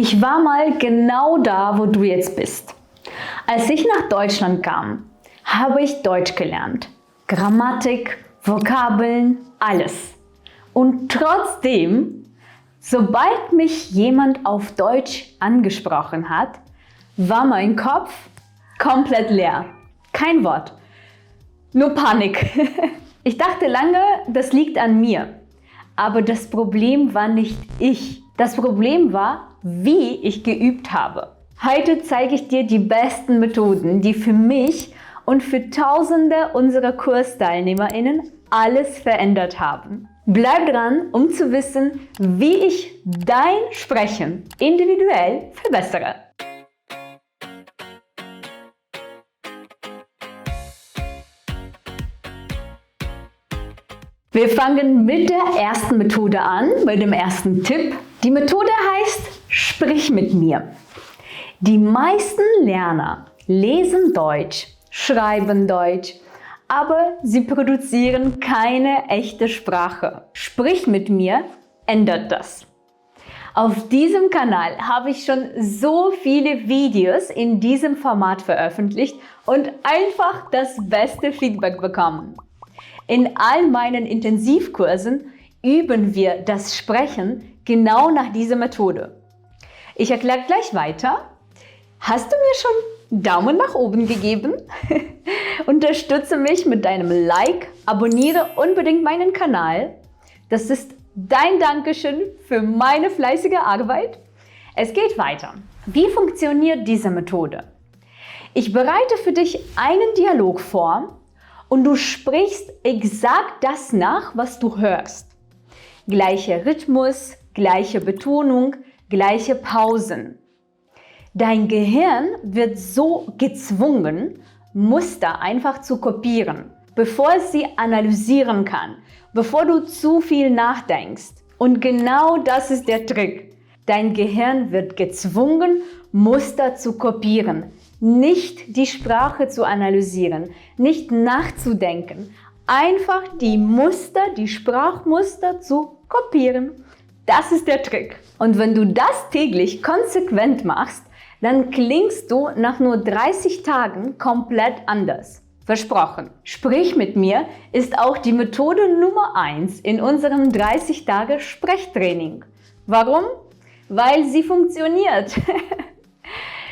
Ich war mal genau da, wo du jetzt bist. Als ich nach Deutschland kam, habe ich Deutsch gelernt. Grammatik, Vokabeln, alles. Und trotzdem, sobald mich jemand auf Deutsch angesprochen hat, war mein Kopf komplett leer. Kein Wort. Nur Panik. Ich dachte lange, das liegt an mir. Aber das Problem war nicht ich. Das Problem war, wie ich geübt habe. Heute zeige ich dir die besten Methoden, die für mich und für Tausende unserer KursteilnehmerInnen alles verändert haben. Bleib dran, um zu wissen, wie ich dein Sprechen individuell verbessere. Wir fangen mit der ersten Methode an, bei dem ersten Tipp. Die Methode heißt Sprich mit mir. Die meisten Lerner lesen Deutsch, schreiben Deutsch, aber sie produzieren keine echte Sprache. Sprich mit mir ändert das. Auf diesem Kanal habe ich schon so viele Videos in diesem Format veröffentlicht und einfach das beste Feedback bekommen. In all meinen Intensivkursen üben wir das Sprechen genau nach dieser Methode. Ich erkläre gleich weiter. Hast du mir schon Daumen nach oben gegeben? Unterstütze mich mit deinem Like, abonniere unbedingt meinen Kanal. Das ist dein Dankeschön für meine fleißige Arbeit. Es geht weiter. Wie funktioniert diese Methode? Ich bereite für dich einen Dialog vor und du sprichst exakt das nach, was du hörst. Gleicher Rhythmus, gleiche Betonung, gleiche Pausen. Dein Gehirn wird so gezwungen, Muster einfach zu kopieren, bevor es sie analysieren kann, bevor du zu viel nachdenkst. Und genau das ist der Trick. Dein Gehirn wird gezwungen, Muster zu kopieren, nicht die Sprache zu analysieren, nicht nachzudenken, einfach die Muster, die Sprachmuster zu kopieren. Das ist der Trick. Und wenn du das täglich konsequent machst, dann klingst du nach nur 30 Tagen komplett anders. Versprochen. Sprich mit mir ist auch die Methode Nummer 1 in unserem 30-Tage-Sprechtraining. Warum? Weil sie funktioniert.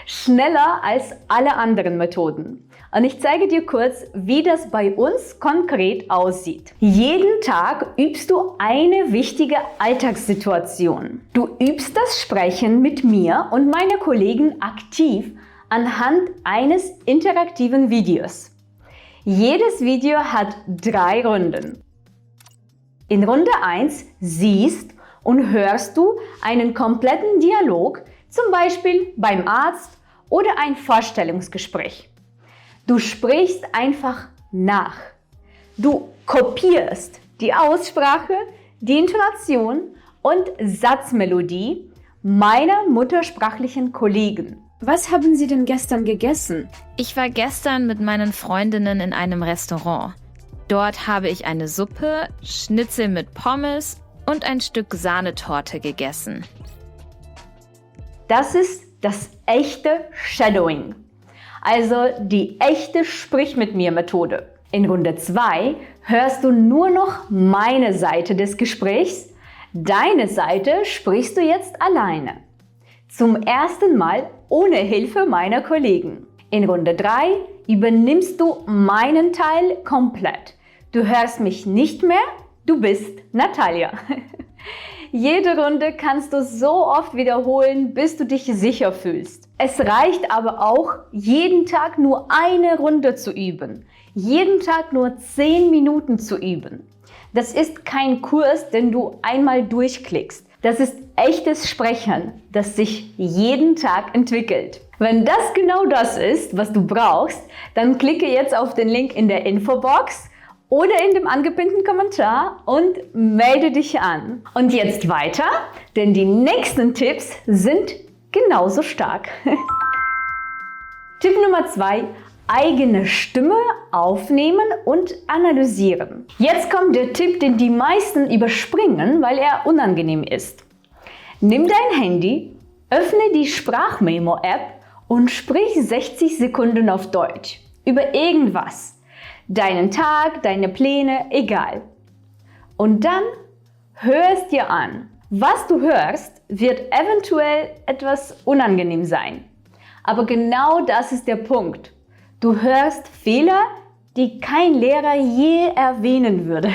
Schneller als alle anderen Methoden. Und ich zeige dir kurz, wie das bei uns konkret aussieht. Jeden Tag übst du eine wichtige Alltagssituation. Du übst das Sprechen mit mir und meinen Kollegen aktiv anhand eines interaktiven Videos. Jedes Video hat 3 Runden. In Runde 1 siehst und hörst du einen kompletten Dialog, zum Beispiel beim Arzt oder ein Vorstellungsgespräch. Du sprichst einfach nach. Du kopierst die Aussprache, die Intonation und Satzmelodie meiner muttersprachlichen Kollegen. Was haben Sie denn gestern gegessen? Ich war gestern mit meinen Freundinnen in einem Restaurant. Dort habe ich eine Suppe, Schnitzel mit Pommes und ein Stück Sahnetorte gegessen. Das ist das echte Shadowing, also die echte Sprich mit mir Methode. In Runde 2 hörst du nur noch meine Seite des Gesprächs, deine Seite sprichst du jetzt alleine. Zum ersten Mal ohne Hilfe meiner Kollegen. In Runde 3 übernimmst du meinen Teil komplett. Du hörst mich nicht mehr, du bist Natalia. Jede Runde kannst du so oft wiederholen, bis du dich sicher fühlst. Es reicht aber auch, jeden Tag nur eine Runde zu üben. Jeden Tag nur 10 Minuten zu üben. Das ist kein Kurs, den du einmal durchklickst. Das ist echtes Sprechen, das sich jeden Tag entwickelt. Wenn das genau das ist, was du brauchst, dann klicke jetzt auf den Link in der Infobox oder in dem angepinnten Kommentar und melde dich an. Und jetzt weiter, denn die nächsten Tipps sind genauso stark. Tipp Nummer 2: eigene Stimme aufnehmen und analysieren. Jetzt kommt der Tipp, den die meisten überspringen, weil er unangenehm ist. Nimm dein Handy, Öffne die Sprachmemo-App und sprich 60 Sekunden auf Deutsch. Über irgendwas. Deinen Tag, deine Pläne, egal. Und dann hör es dir an. Was du hörst, wird eventuell etwas unangenehm sein. Aber genau das ist der Punkt. Du hörst Fehler, die kein Lehrer je erwähnen würde.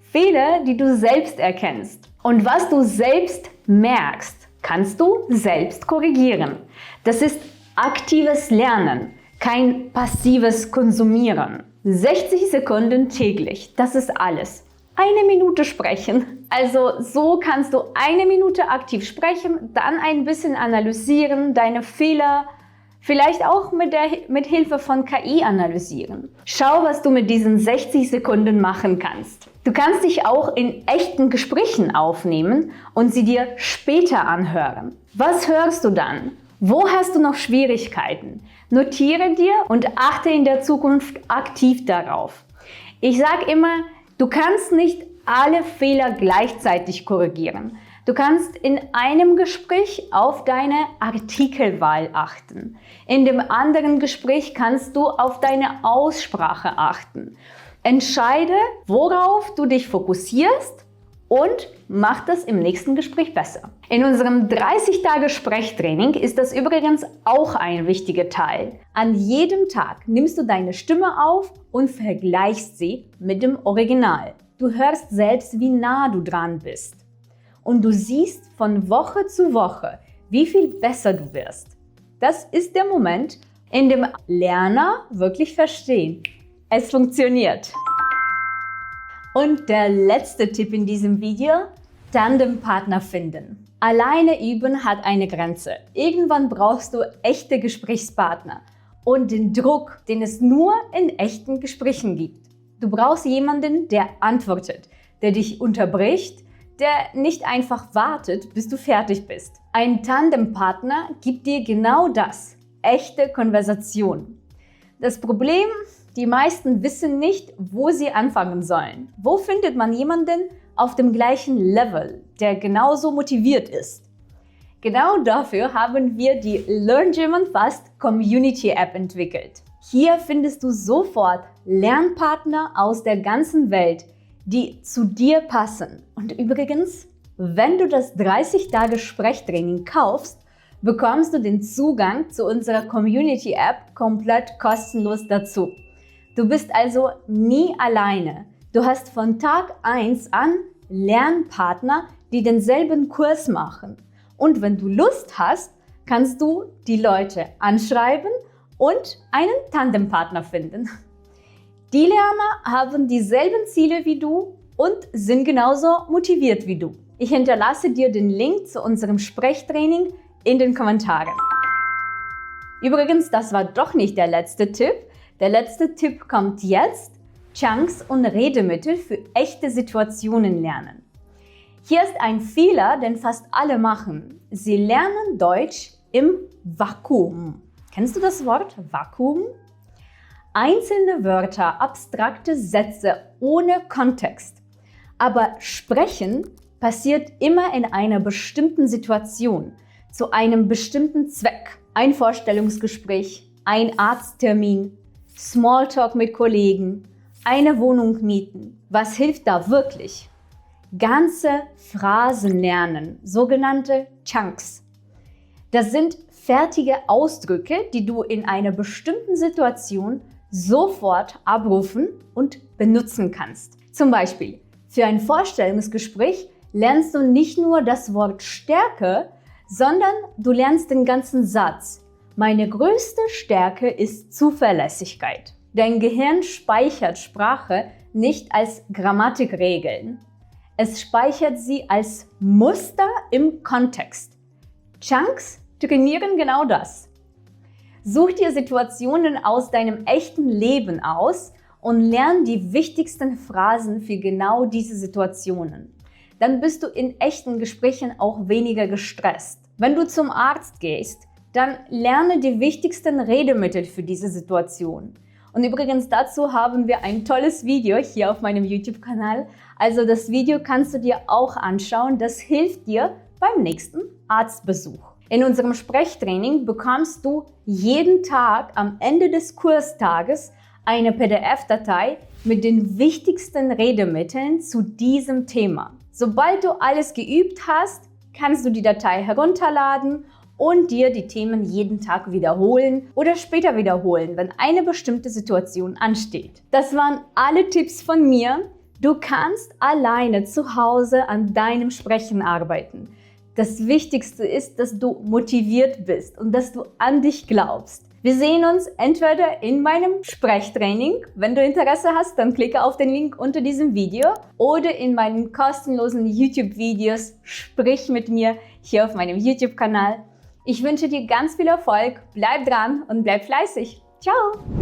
Fehler, die du selbst erkennst. Und was du selbst merkst, kannst du selbst korrigieren. Das ist aktives Lernen, kein passives Konsumieren. 60 Sekunden täglich, das ist alles. 1 Minute sprechen. Also so kannst du 1 Minute aktiv sprechen, dann ein bisschen analysieren, deine Fehler vielleicht auch mit Hilfe von KI analysieren. Schau, was du mit diesen 60 Sekunden machen kannst. Du kannst dich auch in echten Gesprächen aufnehmen und sie dir später anhören. Was hörst du dann? Wo hast du noch Schwierigkeiten? Notiere dir und achte in der Zukunft aktiv darauf. Ich sage immer, du kannst nicht alle Fehler gleichzeitig korrigieren. Du kannst in einem Gespräch auf deine Artikelwahl achten. In dem anderen Gespräch kannst du auf deine Aussprache achten. Entscheide, worauf du dich fokussierst und mach das im nächsten Gespräch besser. In unserem 30-Tage-Sprechtraining ist das übrigens auch ein wichtiger Teil. An jedem Tag nimmst du deine Stimme auf und vergleichst sie mit dem Original. Du hörst selbst, wie nah du dran bist. Und du siehst von Woche zu Woche, wie viel besser du wirst. Das ist der Moment, in dem Lerner wirklich verstehen. Es funktioniert. Und der letzte Tipp in diesem Video: Tandempartner finden. Alleine üben hat eine Grenze. Irgendwann brauchst du echte Gesprächspartner und den Druck, den es nur in echten Gesprächen gibt. Du brauchst jemanden, der antwortet, der dich unterbricht, der nicht einfach wartet, bis du fertig bist. Ein Tandempartner gibt dir genau das, echte Konversation. Das Problem: die meisten wissen nicht, wo sie anfangen sollen. Wo findet man jemanden auf dem gleichen Level, der genauso motiviert ist? Genau dafür haben wir die Learn German Fast Community App entwickelt. Hier findest du sofort Lernpartner aus der ganzen Welt, die zu dir passen. Und übrigens, wenn du das 30-Tage-Sprechtraining kaufst, bekommst du den Zugang zu unserer Community-App komplett kostenlos dazu. Du bist also nie alleine. Du hast von Tag 1 an Lernpartner, die denselben Kurs machen. Und wenn du Lust hast, kannst du die Leute anschreiben und einen Tandempartner finden. Die Lerner haben dieselben Ziele wie du und sind genauso motiviert wie du. Ich hinterlasse dir den Link zu unserem Sprechtraining in den Kommentaren. Übrigens, das war doch nicht der letzte Tipp. Der letzte Tipp kommt jetzt: Chunks und Redemittel für echte Situationen lernen. Hier ist ein Fehler, den fast alle machen. Sie lernen Deutsch im Vakuum. Kennst du das Wort Vakuum? Einzelne Wörter, abstrakte Sätze ohne Kontext. Aber Sprechen passiert immer in einer bestimmten Situation, zu einem bestimmten Zweck. Ein Vorstellungsgespräch, ein Arzttermin, Smalltalk mit Kollegen, eine Wohnung mieten. Was hilft da wirklich? Ganze Phrasen lernen, sogenannte Chunks. Das sind fertige Ausdrücke, die du in einer bestimmten Situation sofort abrufen und benutzen kannst. Zum Beispiel, für ein Vorstellungsgespräch lernst du nicht nur das Wort Stärke, sondern du lernst den ganzen Satz. Meine größte Stärke ist Zuverlässigkeit. Dein Gehirn speichert Sprache nicht als Grammatikregeln. Es speichert sie als Muster im Kontext. Chunks trainieren genau das. Such dir Situationen aus deinem echten Leben aus und lern die wichtigsten Phrasen für genau diese Situationen. Dann bist du in echten Gesprächen auch weniger gestresst. Wenn du zum Arzt gehst, dann lerne die wichtigsten Redemittel für diese Situation. Und übrigens dazu haben wir ein tolles Video hier auf meinem YouTube-Kanal. Also das Video kannst du dir auch anschauen. Das hilft dir beim nächsten Arztbesuch. In unserem Sprechtraining bekommst du jeden Tag am Ende des Kurstages eine PDF-Datei mit den wichtigsten Redemitteln zu diesem Thema. Sobald du alles geübt hast, kannst du die Datei herunterladen und dir die Themen jeden Tag wiederholen oder später wiederholen, wenn eine bestimmte Situation ansteht. Das waren alle Tipps von mir. Du kannst alleine zu Hause an deinem Sprechen arbeiten. Das Wichtigste ist, dass du motiviert bist und dass du an dich glaubst. Wir sehen uns entweder in meinem Sprechtraining. Wenn du Interesse hast, dann klicke auf den Link unter diesem Video oder in meinen kostenlosen YouTube-Videos Sprich mit mir hier auf meinem YouTube-Kanal. Ich wünsche dir ganz viel Erfolg, bleib dran und bleib fleißig. Ciao!